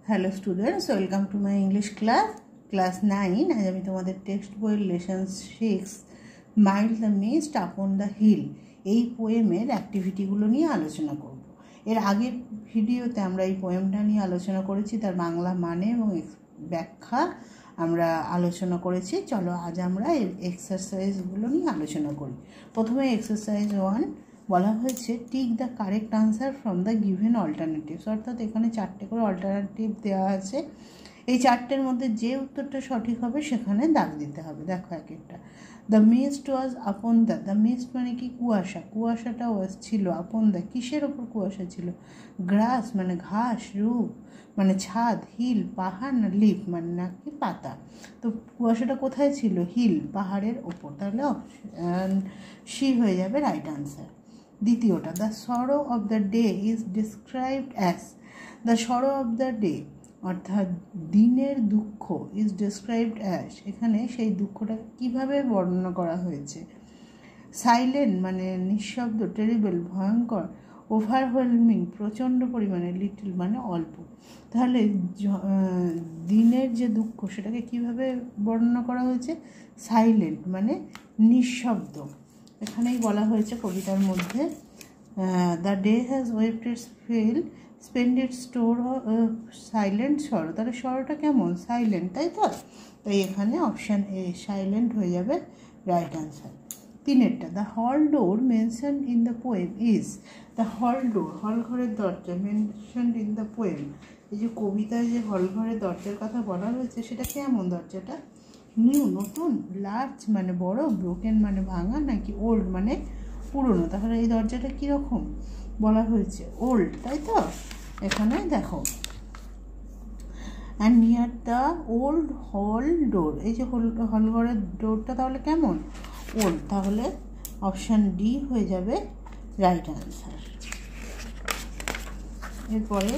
Hello students, welcome to my English class 9। আজ আমি তোমাদের টেক্সট বইয়ের lesson 6 mild the mist upon the hill এই পোয়েমের অ্যাক্টিভিটিগুলো নিয়ে আলোচনা করব। এর আগের ভিডিওতে আমরা এই পোয়েমটা নিয়ে আলোচনা করেছি, তার বাংলা মানে এবং ব্যাখ্যা আমরা আলোচনা করেছি। চলো আজ আমরা এর এক্সারসাইজগুলো নিয়ে আলোচনা করি। প্রথমে এক্সারসাইজ 1 বলা হয়েছে tick the correct answer from the given alternatives, অর্থাৎ এখানে 4টে করে অল্টারনেটিভ দেওয়া আছে। এই 4টের মধ্যে যে উত্তরটা সঠিক হবে সেখানে দাগ দিতে হবে। দেখো এক একটা। The mist was upon the mist মানে কি? কুয়াশা। কুয়াশাটা ওয়াজ ছিল, আপন দ্য কিসের ওপর কুয়াশা ছিল? গ্রাস মানে ঘাস, রুফ মানে ছাদ, হিল পাহাড়, না লিফ মানে নাকি পাতা। তো কুয়াশাটা কোথায় ছিল? হিল পাহাড়ের ওপর, তাহলে সি হয়ে যাবে রাইট আনসার। দ্বিতীয়টা, the sorrow of the day is described as. The sorrow of the day অর্থাৎ দিনের দুঃখ ইজ ডিসক্রাইবড অ্যাজ, এখানে সেই দুঃখটা কিভাবে বর্ণনা করা হয়েছে? সাইলেন্ট মানে নিঃশব্দ, টেরিবল ভয়ঙ্কর, ওভারওয়েলমিং প্রচণ্ড পরিমাণে, লিটল মানে অল্প। তাহলে দিনের যে দুঃখ সেটাকে কিভাবে বর্ণনা করা হয়েছে? সাইলেন্ট মানে নিঃশব্দ। এখানেই বলা হয়েছে কবিতার মধ্যে the day has wept its fill spent its store silent sorrow. তাহলে সরোটা কেমন? সাইলেন্ট, তাই তো? তাই এখানে অপশান এ সাইলেন্ট হয়ে যাবে রাইট আনসার। তিনেরটা, the hall door mention in the poem is. The hall door হল ঘরের দরজা, মেনশন ইন দ্য পোয়েম এই যে কবিতায় যে হল ঘরের দরজার কথা বলা হয়েছে সেটা কেমন? দরজাটা নিউ নতুন, লার্জ মানে বড়, ব্রোকেন মানে ভাঙা, নাকি ওল্ড মানে পুরনো? তাহলে এই দরজাটা কীরকম বলা হয়েছে? ওল্ড, তাই তো? এখানে দেখো অ্যান্ড নিয়ার দ্য ওল্ড হল ডোর, এই যে হলঘরের ডোরটা তাহলে কেমন? ওল্ড। তাহলে অপশান ডি হয়ে যাবে রাইট আনসার। এরপরে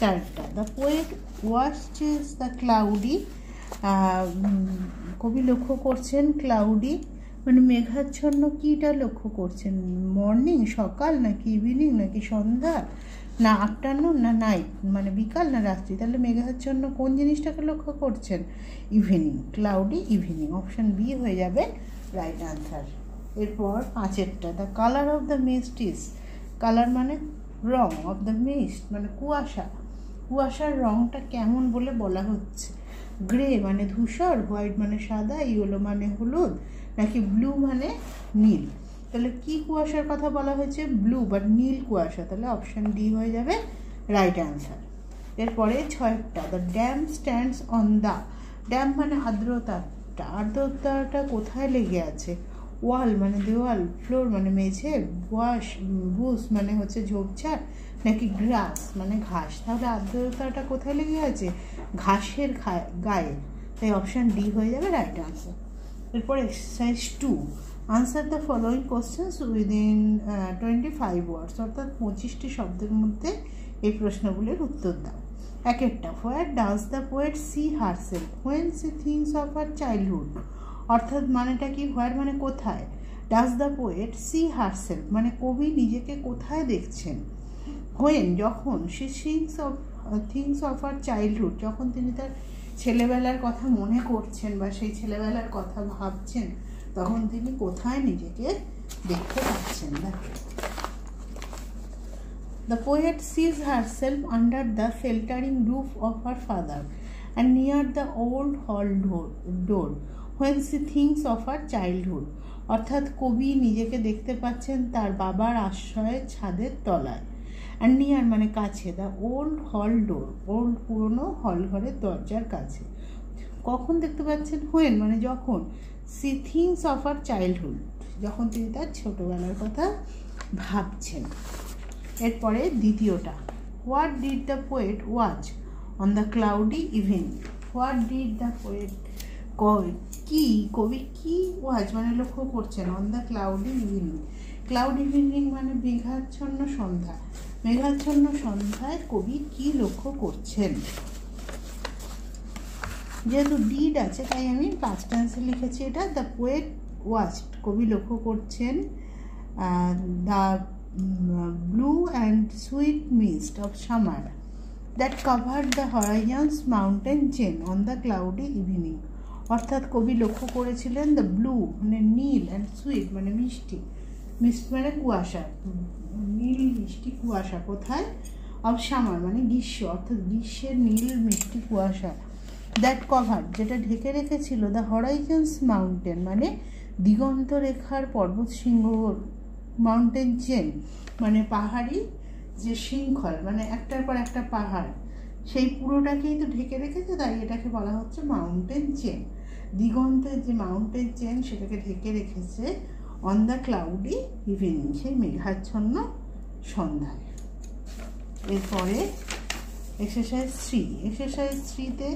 চারটা, the poet watches the cloudy. কবি লক্ষ্য করছেন ক্লাউডি মানে মেঘাচ্ছন্ন, কীটা লক্ষ্য করছেন? মর্নিং সকাল, নাকি ইভিনিং, নাকি সন্ধ্যা, না আফটারনুন, না নাইট মানে বিকাল, না রাত্রি? তাহলে মেঘাচ্ছন্ন কোন জিনিসটাকে লক্ষ্য করছেন? Evening, cloudy evening. Option B হয়ে যাবে রাইট আনসার। এরপর পাঁচেরটা, the colour of the mist is. Colour মানে রং, অফ দ্য মিস্ট মানে কুয়াশা, কুয়াশার রংটা কেমন বলে বলা হচ্ছে? গ্রে মানে ধূসর, হোয়াইট মানে সাদা, ইয়েলো মানে হলুদ, নাকি ব্লু মানে নীল? তাহলে কি কুয়াশার কথা বলা হয়েছে? ব্লু বা নীল কুয়াশা। তাহলে অপশান ডি হয়ে যাবে রাইট আনসার। এরপরে ছয়টা, the damp stands on the. Damp মানে আর্দ্রতাটা, আর্দ্রতাটা কোথায় লেগে আছে? ওয়াল মানে দেওয়াল, ফ্লোর মানে মেঝে, বুশ মানে হচ্ছে ঝোপঝাড়, নাকি গ্রাস মানে ঘাস? তাহলে আর্দ্রতাটা কোথায় লেগে আছে? ঘাসের গায়ে। তাই অপশান ডি হয়ে যাবে রাইট আনসার। এরপর exercise 2, answer the following questions within 25 ওয়ার্ডস, অর্থাৎ 25টি শব্দের মধ্যে এই প্রশ্নগুলির উত্তর দাও। এক একটা, where does the poet see herself when she thinks of her childhood, অর্থাৎ মানেটা কি? হোয়ার মানে কোথায়, does the poet see herself মানে কবি নিজেকে কোথায় দেখছেন, হোয়েন যখন, she thinks of her childhood যখন তিনি তার ছেলেবেলার কথা মনে করছেন বা সেই ছেলেবেলার কথা ভাবছেন তখন তিনি কোথায় নিজেকে দেখতে পাচ্ছেন। The poet sees herself under the sheltering roof of her father and near the old hall door when she thinks of her childhood, অর্থাৎ কবি নিজেকে দেখতে পাচ্ছেন তার বাবার আশ্রয়ের ছাদের তলায়। আর নিয়ার মানে কাছে, দ্য ওল্ড হল ডোর ওল্ড পুরনো হল ঘরের দরজার কাছে। কখন দেখতে পাচ্ছেন? হোয়েন মানে যখন, she thinks of her childhood যখন তিনি তার ছোটোবেলার কথা ভাবছেন। এরপরে দ্বিতীয়টা, what did the poet watch on the cloudy evening. What did the poet কি কবি কি ওয়াচ মানে লক্ষ্য করছেন on the cloudy evening. Cloud evening মানে মেঘাচ্ছন্ন সন্ধ্যা, মেঘাচ্ছন্ন সন্ধ্যায় কবি কি লক্ষ্য করছেন? যেহেতু ডিড আছে তাই আমি পাস্ট টেন্সে লিখেছি এটা। দ্য পোয়েট ওয়াচড কবি লক্ষ্য করছেন the blue and sweet mist of summer that covered the horizons mountain chain on the cloudy evening. অর্থাৎ কবি লক্ষ্য করেছিলেন দ্য ব্লু মানে নীল অ্যান্ড সুইট মানে মিষ্টি, মিষ্টি মানে কুয়াশা, নীল মিষ্টি কুয়াশা কোথায়, অফ সামার মানে গ্রীষ্ম, অর্থাৎ গ্রীষ্মের নীল মিষ্টি কুয়াশা। দ্যাট কভার্ড যেটা ঢেকে রেখেছিল দ্য হরাইজনস মাউন্টেন মানে দিগন্ত রেখার পর্বত শৃঙ্গ, মাউন্টেন চেন মানে পাহাড়ি যে শৃঙ্খল মানে একটার পর একটা পাহাড়, সেই পুরোটাকেই তো ঢেকে রেখেছে, তাই এটাকে বলা হচ্ছে মাউন্টেন চেন। দিগন্তের যে মাউন্টেন চেন সেটাকে ঢেকে রেখেছে অন দ্য ক্লাউডি ইভিনিং, সেই মেঘাচ্ছন্ন সন্ধ্যায়। এরপরে এক্সারসাইজ 3। এক্সারসাইজ 3-তে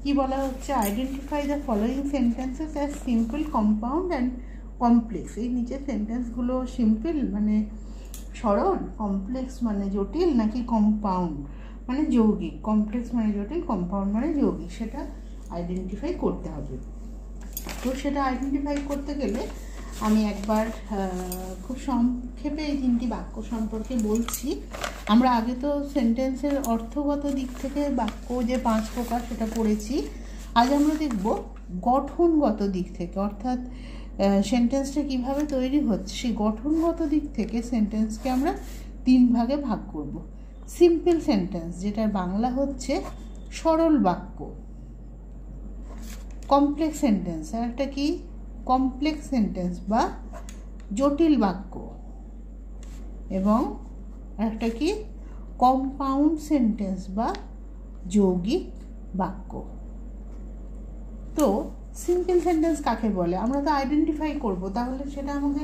কি বলা হচ্ছে, identify the following sentences as simple, compound and complex. এই নিচের সেন্টেন্সগুলো সিম্পল মানে সরল, কমপ্লেক্স মানে জটিল, নাকি কম্পাউন্ড মানে যৌগিক, কমপ্লেক্স মানে জটিল, কম্পাউন্ড মানে যৌগিক, সেটা আইডেন্টিফাই করতে হবে। তো সেটা আইডেন্টিফাই করতে গেলে আমি একবার খুব সংক্ষেপে এই 3টি বাক্য সম্পর্কে বলছি। আমরা আগে তো সেন্টেন্সের অর্থগত দিক থেকে বাক্য যে 5 প্রকার সেটা পড়েছি। আজ আমরা দেখব গঠনগত দিক থেকে, অর্থাৎ সেন্টেন্সটা কিভাবে তৈরি হচ্ছে সেই গঠনগত দিক থেকে সেন্টেন্সকে আমরা 3 ভাগে ভাগ করব। সিম্পল সেন্টেন্স, যেটার বাংলা হচ্ছে সরল বাক্য। কমপ্লেক্স সেন্টেন্স, আর একটা কি কমপ্লেক্স সেন্টেন্স বা জটিল বাক্য, এবং একটা কি কম্পাউন্ড সেন্টেন্স বা যৌগিক বাক্য। তো সিম্পল সেন্টেন্স কাকে বলে আমরা তো আইডেন্টিফাই করব, তাহলে সেটা আমাকে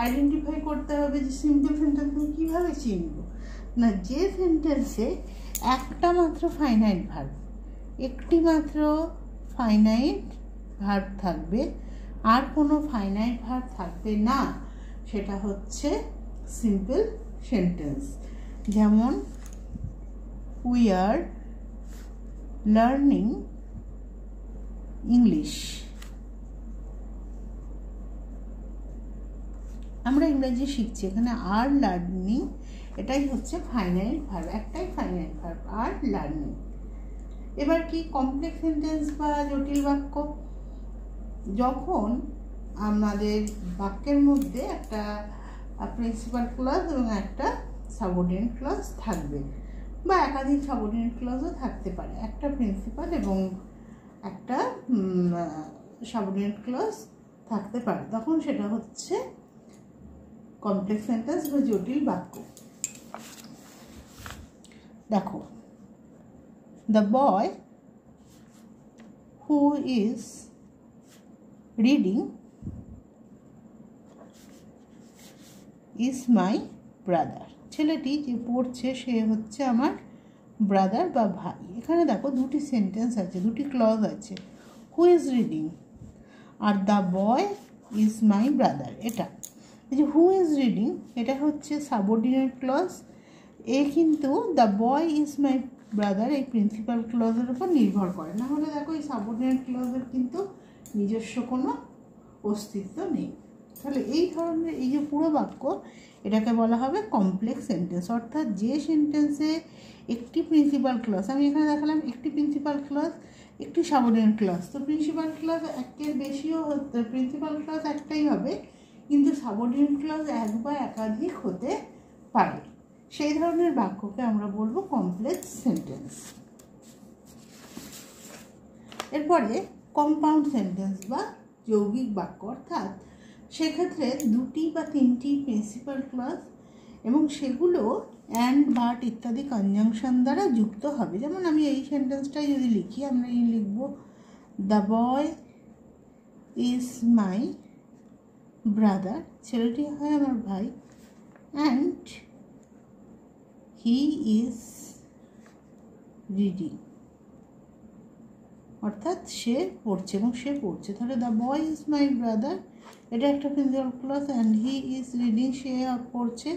আইডেন্টিফাই করতে হবে যে সিম্পল সেন্টেন্স আমি কীভাবে চিনব না, যে সেন্টেন্সে একটা মাত্র ফাইনাইট ভার্ব, একটি মাত্র ফাইনাইট ভার্ব থাকবে, আর কোনো ফাইনাইট ভার্ব থাকবে না, সেটা হচ্ছে সিম্পল সেন্টেন্স। যেমন উই আর লার্নিং ইংলিশ, আমরা ইংরেজি শিখছি, এখানে আর লার্নিং এটাই হচ্ছে ফাইনাইট ভার্ব, একটাই ফাইনাইট ভার্ব আর লার্নিং। এবার কি কমপ্লেক্স সেন্টেন্স বা জটিল বাক্য, যখন আমাদের বাক্যের মধ্যে একটা প্রিন্সিপাল ক্লজ এবং একটা সাবঅর্ডিনেট ক্লজ থাকবে, বা একাধিক সাবঅর্ডিনেট ক্লজও থাকতে পারে, একটা প্রিন্সিপাল এবং একটা সাবঅর্ডিনেট ক্লজ থাকতে পারে, তখন সেটা হচ্ছে কমপ্লেক্স সেন্টেন্স বা জটিল বাক্য। দেখো, the boy who is reading is my brother, ছেলেটি যে পড়ছে সে হচ্ছে আমার ব্রাদার বা ভাই। এখানে দেখো 2টি সেন্টেন্স আছে, 2টি ক্লজ আছে, who is reading are the boy is my brother. এটা এই যে হু ইজ রিডিং এটা হচ্ছে সাবঅর্ডিনেট ক্লজ, এ কিন্তু the boy is my brother এই প্রিন্সিপাল ক্লজের উপর নির্ভর করে, না হলে দেখো এই সাবঅর্ডিনেট ক্লজের কিন্তু নিজস্ব কোনো অস্তিত্ব নেই। তাহলে এই ধরনের এই যে পুরো বাক্য এটাকে বলা হবে কমপ্লেক্স সেন্টেন্স, অর্থাৎ যে সেন্টেন্সে একটি প্রিন্সিপাল ক্লজ, আমি এখানে দেখালাম একটি প্রিন্সিপাল ক্লজ একটি সাবঅর্ডিনেট ক্লজ, তো প্রিন্সিপাল ক্লজ একের বেশিও প্রিন্সিপাল ক্লজ একটাই হবে, কিন্তু সাবঅর্ডিনেট ক্লজ এক বা একাধিক হতে পারে, সেই ধরনের বাক্যকে আমরা বলবো কমপ্লেক্স সেন্টেন্স। এরপরে কম্পাউন্ড সেন্টেন্স বা যৌগিক বাক্য, অর্থাৎ সেক্ষেত্রে 2টি বা 3টি প্রিন্সিপাল ক্লজ এবং সেগুলো অ্যান্ড, বাট ইত্যাদি কনজাংশন দ্বারা যুক্ত হবে। যেমন আমি এই সেন্টেন্সটাই যদি লিখি, আমরা এই লিখব the boy is my brother, ছেলেটি হয় আমার ভাই, অ্যান্ড হি ইজ রিডিং, অর্থাৎ সে পড়ছে এবং সে পড়ছে। তাহলে the boy is my brother এটা একটা principal clause, and he is reading সে পড়ছে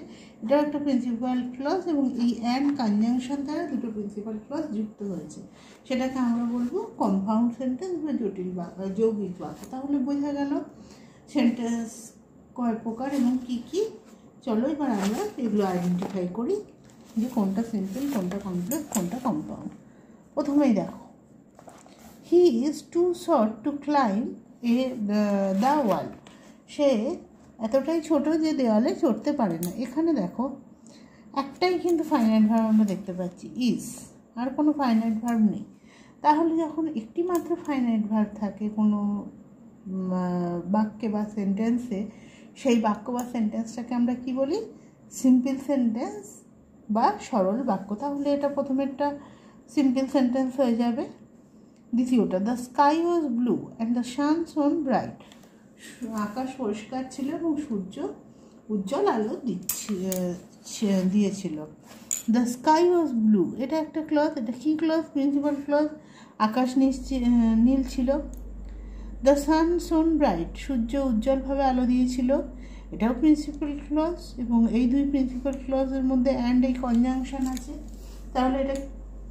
এটাও একটা প্রিন্সিপাল ক্লজ, এবং এই অ্যান্ড কনজাংশন দ্বারা 2টো প্রিন্সিপাল ক্লজ যুক্ত হয়েছে, সেটাকে আমরা বলবো কম্পাউন্ড সেন্টেন্স বা জটিল বাক্য, যৌগিক বাক্য। তাহলে বোঝা গেল সেন্টেন্স কয় প্রকার এবং কি কি। চলো এবার আমরা এগুলো আইডেন্টিফাই করি। যে কোনটা সিম্পল, কোনটা কমপ্লেক্স, কোনটা কম্পাউন্ড। প্রথমেই দেখো, he is too short to climb the wall. সে এতটাই ছোট যে দেওয়ালে চড়তে পারে না। এখানে দেখো একটাই কিন্তু ফাইনাইট ভার্ব আমরা দেখতে পাচ্ছি, ইজ, আর কোনো ফাইনাইট ভার্ব নেই। তাহলে যখন একটি মাত্র ফাইনাইট ভার্ব থাকে কোনো বাক্যে বা সেন্টেন্সে, সেই বাক্য বা সেন্টেন্সটাকে আমরা কি বলি? সিম্পল সেন্টেন্স বা সরল বাক্য। তাহলে এটা প্রথমেরটা সিম্পল সেন্টেন্স হয়ে যাবে। দ্বিতীয়টা, the sky was blue and the sun শোন ব্রাইট। আকাশ পরিষ্কার ছিল এবং সূর্য উজ্জ্বল আলো দিয়েছিল। দ্য স্কাই ওয়াজ ব্লু, এটা একটা ক্লজ। এটা কী ক্লজ? Principal clause. আকাশ নীল ছিল। দ্য সান শোন ব্রাইট, সূর্য উজ্জ্বলভাবে আলো দিয়েছিল, এটাও প্রিন্সিপাল ক্লজ। এবং এই দুই প্রিন্সিপাল ক্লজের মধ্যে অ্যান্ড এই কনজাংশন আছে। তাহলে এটা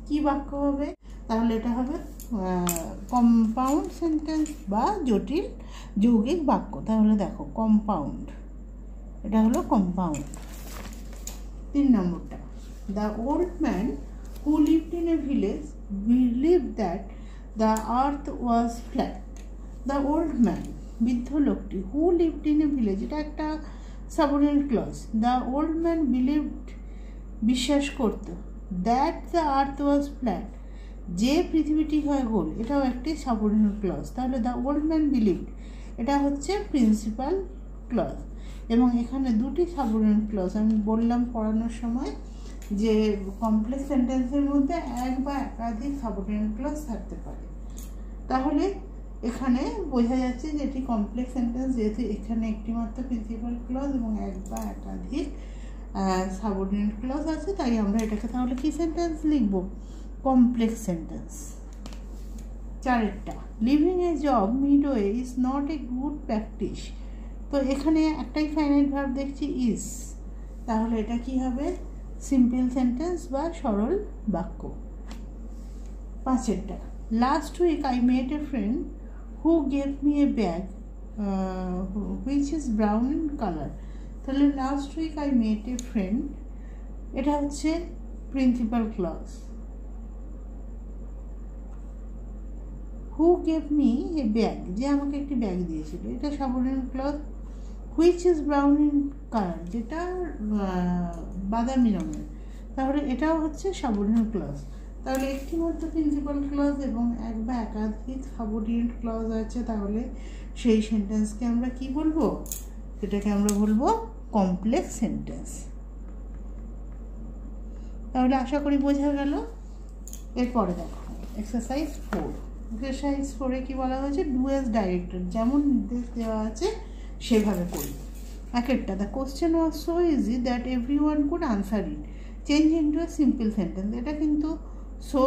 কি বাক্য হবে? তাহলে এটা হবে কম্পাউন্ড সেন্টেন্স বা জটিল যৌগিক বাক্য। তাহলে দেখো কম্পাউন্ড, এটা হলো কম্পাউন্ড। 3 নম্বরটা, the old man who lived in a village believed that the earth was flat. The old man, বৃদ্ধ লোকটি, who lived in a village, এটা একটা subordinate clause. The old man believed, বিশ্বাস করত, that the earth was flat, যে পৃথিবীটি হয় গোল, এটাও একটি সাবঅর্ডিনেট ক্লজ। তাহলে দ্য ওল্ড ম্যান বিলিভড, এটা হচ্ছে প্রিন্সিপাল ক্লজ। এবং এখানে দুটি সাবঅর্ডিনেট ক্লজ। আমি বললাম পড়ানোর সময় যে কমপ্লেক্স সেন্টেন্সের মধ্যে এক বা একাধিক সাবঅর্ডিনেট ক্লজ থাকতে পারে। তাহলে এখানে বোঝা যাচ্ছে যে এটি কমপ্লেক্স সেন্টেন্স, যেহেতু এখানে একটি মাত্র প্রিন্সিপাল ক্লজ এবং এক বা একাধিক সাবঅর্ডিনেট ক্লজ আছে, তাই আমরা এটাকে তাহলে কি সেন্টেন্স লিখব? Complex sentence. 4টা, living a job midway is not a good practice. তো এখানে একটাই ফাইনাইট ভার্ব দেখছি, ইজ। তাহলে এটা কি হবে? সিম্পল সেন্টেন্স বা সরল বাক্য। 5টা, last week I met a friend who gave me a bag which is brown in colour. তাহলে last week I met a friend, এটা হচ্ছে principal clause. Who gave me a bag, যে আমাকে একটি ব্যাগ দিয়েছিল, এটা subordinate clause. Which is brown in colour, যেটা বাদামি রঙের, তাহলে এটাও হচ্ছে সাবঅর্ডিনেট ক্লজ। তাহলে একটি মাত্র প্রিন্সিপাল ক্লজ এবং এক বা একাধিক সাবঅর্ডিনেট ক্লজ আছে। তাহলে সেই সেন্টেন্সকে আমরা কি বলবো? সেটাকে আমরা বলবো কমপ্লেক্স সেন্টেন্স। তাহলে আশা করি বোঝা গেল। এরপরে দেখো এক্সারসাইজ 4। এক্সারসাইজ 4-এ কি বলা হয়েছে? ডু অ্যাজ ডাইরেক্টেড, যেমন নির্দেশ দেওয়া আছে সেভাবে করি। 1টা, the question was so easy that everyone could answer it, change into a simple sentence. এটা কিন্তু সো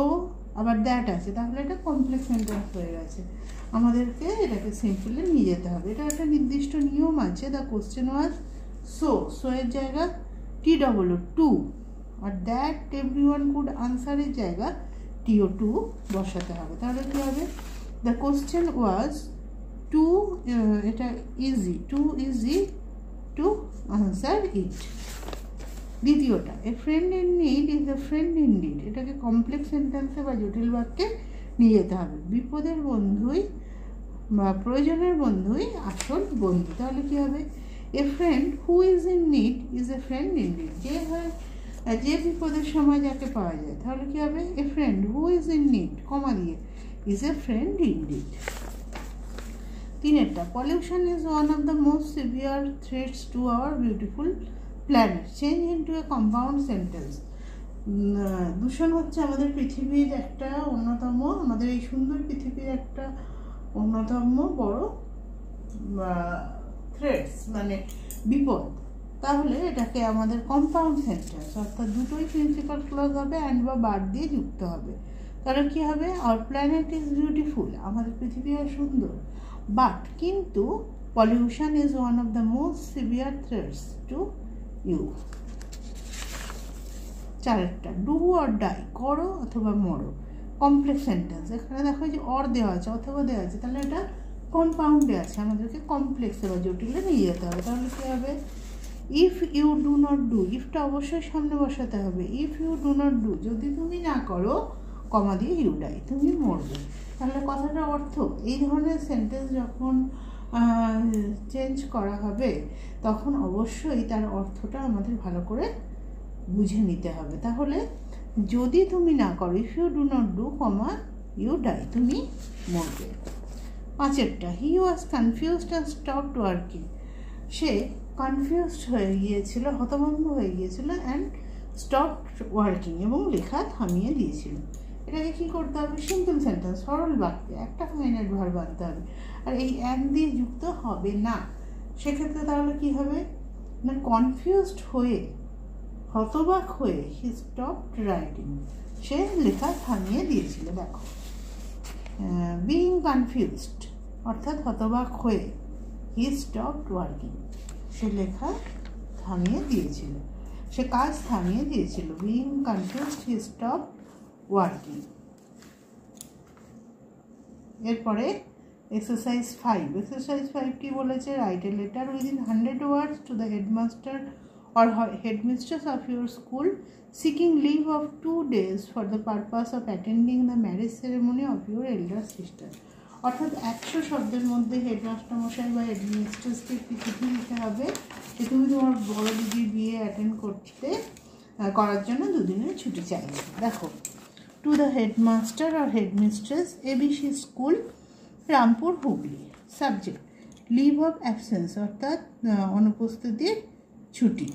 আবার দ্যাট আছে, তাহলে এটা কমপ্লেক্স সেন্টেন্স হয়ে গেছে। আমাদেরকে এটাকে সিম্পলে নিয়ে যেতে হবে। এটা একটা নির্দিষ্ট নিয়ম আছে। The question was so, so এর জায়গা TOO টু, আর দ্যাট এভরিওয়ান কুড আনসারের জায়গা TO2 বসাতে হবে। তাহলে কী হবে? দ্য কোশ্চেন ওয়াজ টু, এটা easy, too easy to answer it. দ্বিতীয়টা, a friend in need is a friend in need, এটাকে কমপ্লেক্স সেন্টেন্সে বা জটিল বাক্যে নিয়ে যেতে হবে। বিপদের বন্ধুই বা প্রয়োজনের বন্ধুই আসল বন্ধু। তাহলে কী হবে? A friend who is in need is a friend in need, যে বিপদের সময় যাকে পাওয়া যায়। তাহলে কী হবে? A friend who is in need, comma দিয়ে, is a friend in need. 3টা, pollution is one of the most severe threats to our beautiful planet, change into a compound sentence. দূষণ হচ্ছে আমাদের পৃথিবীর একটা অন্যতম, আমাদের এই সুন্দর পৃথিবীর একটা অন্যতম বড় থ্রেটস, মানে বিপদ। তাহলে এটাকে আমাদের কম্পাউন্ড সেন্টেন্স, অর্থাৎ দুটোই প্রিন্সিপাল ক্লজ হবে, অ্যান্ড বা বার দিয়ে যুক্ত হবে। তাহলে কী হবে? আওয়ার প্ল্যানেট ইজ বিউটিফুল, আমাদের পৃথিবী সুন্দর, বাট কিন্তু pollution is one of the most severe threats to you. 4টা, ডু অর ডাই, করো অথবা মরো, কমপ্লেক্স সেন্টেন্স। এখানে দেখো যে অর দেওয়া আছে অথবা দেওয়া আছে, তাহলে এটা কম্পাউন্ডে আছে, আমাদেরকে কমপ্লেক্সে বা জটিলে নিয়ে যেতে হবে। তাহলে কী হবে? If you do not do, ইফটা অবশ্যই সামনে বসাতে হবে। If you do not do, যদি তুমি না করো কমা দিয়ে ইউ ডাই, তুমি মরবে। তাহলে কথাটার অর্থ, এই ধরনের সেন্টেন্স যখন চেঞ্জ করা হবে তখন অবশ্যই তার অর্থটা আমাদের ভালো করে বুঝে নিতে হবে। তাহলে যদি তুমি না করো, if you do not do comma you die, তুমি মরবে। 5এরটা, he was confused and stopped working, সে কনফিউজড হয়ে গিয়েছিল, হতভম্ব হয়ে গিয়েছিল, অ্যান্ড স্টপড ওয়ার্কিং, এবং লেখা থামিয়ে দিয়েছিল। এটাকে কী করতে হবে? সিম্পল সেন্টেন্স, সরল বাক্যে একটা ফাইনাইট ভার্ব আনতে হবে, আর এই অ্যান্ড দিয়ে যুক্ত হবে না। সেক্ষেত্রে তাহলে কী হবে না, কনফিউজড হয়ে, হতবাক হয়ে, হি স্টপড রাইটিং, সে লেখা থামিয়ে দিয়েছিল। দেখো, বিইং কনফিউজড অর্থাৎ হতবাক হয়ে, হি স্টপড ওয়ার্কিং, সে লেখা থামিয়ে দিয়েছিল, সে কাজ থামিয়ে দিয়েছিল। Being confused he stopped working. এরপরে এক্সারসাইজ 5, এক্সারসাইজ 5 কি বলেছে? Write a letter within 100 words two the headmaster or headmistress of your school seeking leave of 2 days for the purpose of attending the marriage ceremony of your elder sister। অর্থাৎ 100 শব্দের মধ্যে headmaster মশাই বা হেডমিস্ট্রেসকে একটি চিঠি লিখতে হবে যে তুমি তোমার বড় দিদির বিয়ে অ্যাটেন্ড করার জন্য 2 দিনের ছুটি চাইছো। দেখো, টু দ্য হেডমাস্টার আর headmistress, ABC school, Rampur, Hooghly. Subject leave of absence অর্থাৎ অনুপস্থিতির ছুটি।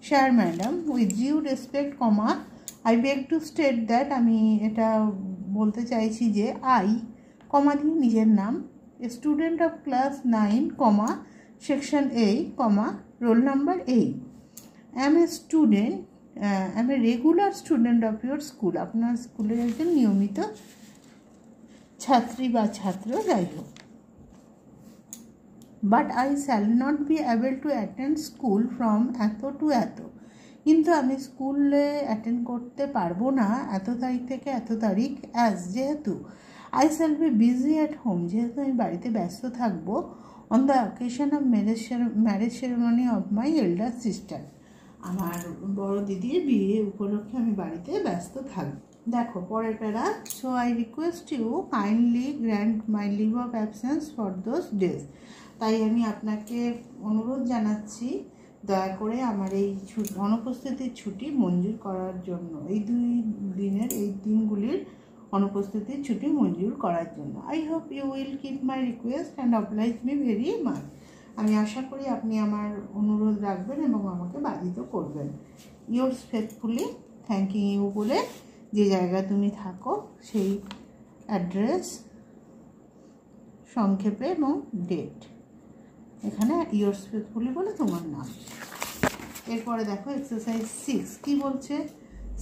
Sir madam, with due respect comma I beg to state that, আমি এটা বলতে চাইছি যে আই কমা দিয়ে নিজের নাম, student of class 9 comma section 8 comma roll number 8, am a student, am a regular student of your school, আপনার স্কুলের একজন নিয়মিত ছাত্রী বা ছাত্র যাই হোক। But I shall not be able to attend school from এত টু এত, কিন্তু আমি স্কুলে অ্যাটেন্ড করতে পারবো না এত তারিখ থেকে এত তারিখ, অ্যাজ যেহেতু, I shall be busy at home, যেহেতু আমি বাড়িতে ব্যস্ত থাকবো, on the occasion of marriage ceremony of my elder sister, আমার বড় দিদির বিয়ে উপলক্ষে আমি বাড়িতে ব্যস্ত থাকবো। দেখো পরের para, so I request you kindly grant my leave of absence for those days, তাই আমি আপনাকে অনুরোধ জানাচ্ছি দয়া করে আমার এই অনুপস্থিতির ছুটি মঞ্জুর করার জন্য, এই 2 দিনগুলির অনুপস্থিতির ছুটি মঞ্জুর করার জন্য। I hope you will keep my request and oblige me very much, আমি আশা করি আপনি আমার অনুরোধ রাখবেন এবং আমাকে বাধিত করবেন। ইয়োর্স ফেথফুলি, থ্যাংকিং ইউ বলে যে জায়গায় তুমি থাকো সেই অ্যাড্রেস সংক্ষেপে এবং ডেট, এখানে ইয়োর্স ফেথফুলি বলে তোমার নাম। এরপরে দেখো এক্সারসাইজ 6 কি বলছে?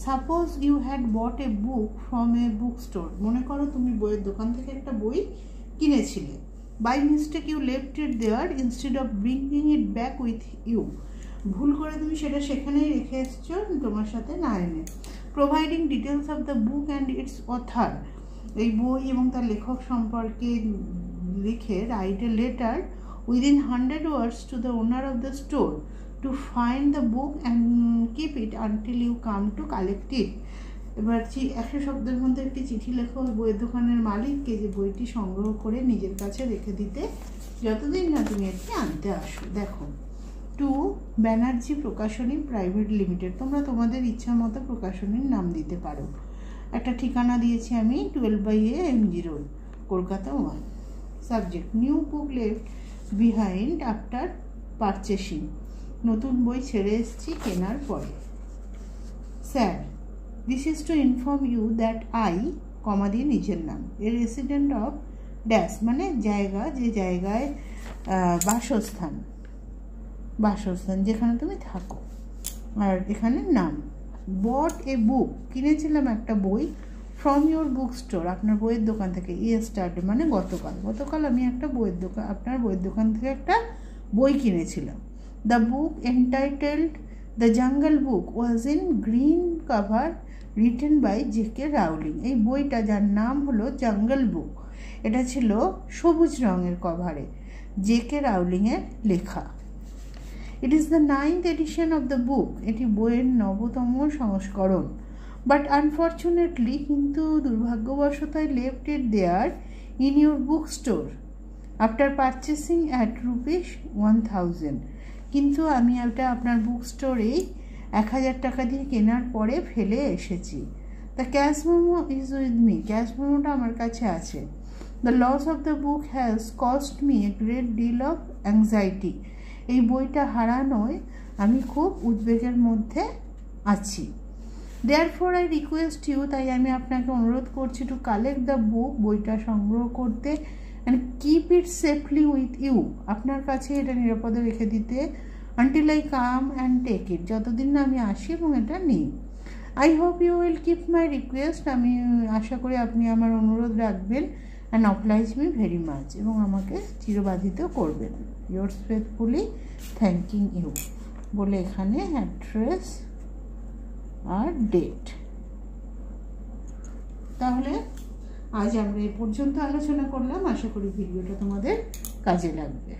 Suppose you had bought a book from a book store, মনে করো তুমি বইয়ের দোকান থেকে একটা বই কিনেছিলে। By mistake you left it there instead of bringing it back with you, ভুল করে তুমি সেটা সেখানেই রেখে এসছো তোমার সাথে না এনে। Providing details of the book and it's other, এই বই এবং তার লেখক সম্পর্কে লিখে write a letter within 100 words to the owner of the store to find the book and keep it until you come to collect it। এবার 100 শব্দের মধ্যে একটি চিঠি লেখো বইয়ের দোকানের মালিককে যে বইটি সংগ্রহ করে নিজের কাছে রেখে দিতে যতদিন না তুমি এটি আনতে আসো। দেখো, টু ব্যানার্জি প্রকাশনী প্রাইভেট লিমিটেড, তোমরা তোমাদের ইচ্ছা মতো প্রকাশনীর নাম দিতে পারো। একটা ঠিকানা দিয়েছি আমি 12/A MG road, Kolkata 1। Subject new book left behind after purchasing, নতুন বই ছেড়ে এসেছি কেনার পরে। Sir, this is to inform you that I comma দিয়ে নিজের নাম, এ রেসিডেন্ট অফ ড্যাশ মানে জায়গা, যে জায়গায় বাসস্থান যেখানে তুমি থাকো, আর এখানে নাম। বট এ বুক, কিনেছিলাম একটা বই, ফ্রম ইউর বুক স্টোর, আপনার বইয়ের দোকান থেকে, ইয়েস্টারডে মানে গতকাল আমি একটা আপনার বইয়ের দোকান থেকে একটা বই কিনেছিলাম। The book entitled the jungle book was in green cover written by J.K. Rowling, এই বইটা যার নাম হলো জাঙ্গল বুক, এটা ছিল সবুজ রঙের কভারে J.K. রাউলিংয়ের লেখা। It is the 9th edition of the book, এটি বইয়ের 9তম সংস্করণ। বাট আনফর্চুনেটলি, কিন্তু দুর্ভাগ্যবশত I left it there in your book store after purchasing at ₹1000। কিন্তু আমি এটা আপনার বুক স্টোরেই 1000 টাকা দিয়ে কেনার পরে ফেলে এসেছি। The cash memo is with me, cash মেমোটা আমার কাছে আছে। The loss of the book has cost me a great deal of anxiety, এই বইটা হারানোয় আমি খুব উদ্বেগের মধ্যে আছি। দেয়ারফর আই রিকোয়েস্ট ইউ, তাই আমি আপনাকে অনুরোধ করছি টু কালেক্ট দ্য বুক, বইটা সংগ্রহ করতে, and keep it safely with you, আপনার কাছে এটা নিরাপদে রেখে দিতে, until I come and take it, যতদিন না আমি আসি এবং এটা নিই। I hope you will keep my request, আমি আশা করি আপনি আমার অনুরোধ রাখবেন, and oblige me very much, এবং আমাকে চিরবাধিত করবেন। ইয়োর্স ফেথফুলি, থ্যাঙ্কিং ইউ, বলে এখানে অ্যাড্রেস আর ডেট। তাহলে আজ আমরা এ পর্যন্ত আলোচনা করলাম, আশা করি ভিডিওটা তোমাদের কাজে লাগবে।